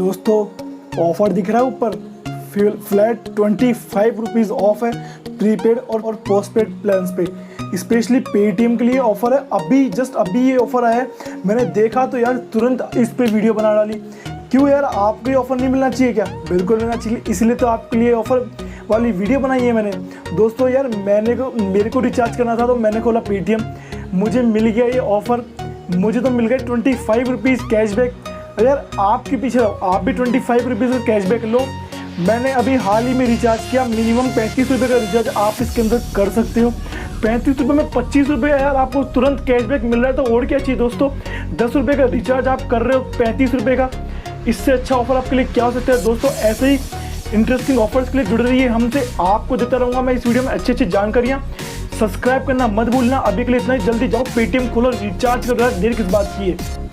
दोस्तों ऑफर दिख रहा है ऊपर, फ्लैट 25 रुपीज़ ऑफ है प्रीपेड और पोस्टपेड प्लान्स पे। स्पेशली पेटीएम के लिए ऑफर है। अभी ये ऑफर आया है, मैंने देखा तो यार तुरंत इस पे वीडियो बना डाली। क्यों यार, आपको ये ऑफर नहीं मिलना चाहिए क्या? बिल्कुल मिलना चाहिए, इसलिए तो आपके लिए ऑफर वाली वीडियो बनाई है मैंने। दोस्तों यार मेरे को रिचार्ज करना था तो मैंने खोला पेटीएम, मुझे मिल गया ये ऑफर। मुझे तो मिल गया 25 रुपीज़ कैशबैक। यार आपके पीछे रहो, आप भी 25 रुपीज़ का कैशबैक लो। मैंने अभी हाल ही में रिचार्ज किया, मिनिमम 35 रुपये का रिचार्ज आप इसके अंदर कर सकते हो। 35 रुपये में 25 रुपये यार आपको तुरंत कैशबैक मिल रहा है, तो और क्या चाहिए दोस्तों। 10 रुपये का रिचार्ज आप कर रहे हो 35 रुपये का, इससे अच्छा ऑफर आपके लिए क्या हो सकता है। दोस्तों ऐसे ही इंटरेस्टिंग ऑफर्स के लिए जुड़े रहिए हमसे, आपको देता रहूँगा मैं इस वीडियो में अच्छी जानकारियाँ। सब्सक्राइब करना मत भूलना। अभी के लिए इतना ही, जल्दी जाओ पेटीएम खोलो, रिचार्ज कर रहा है, देर किस बात की है।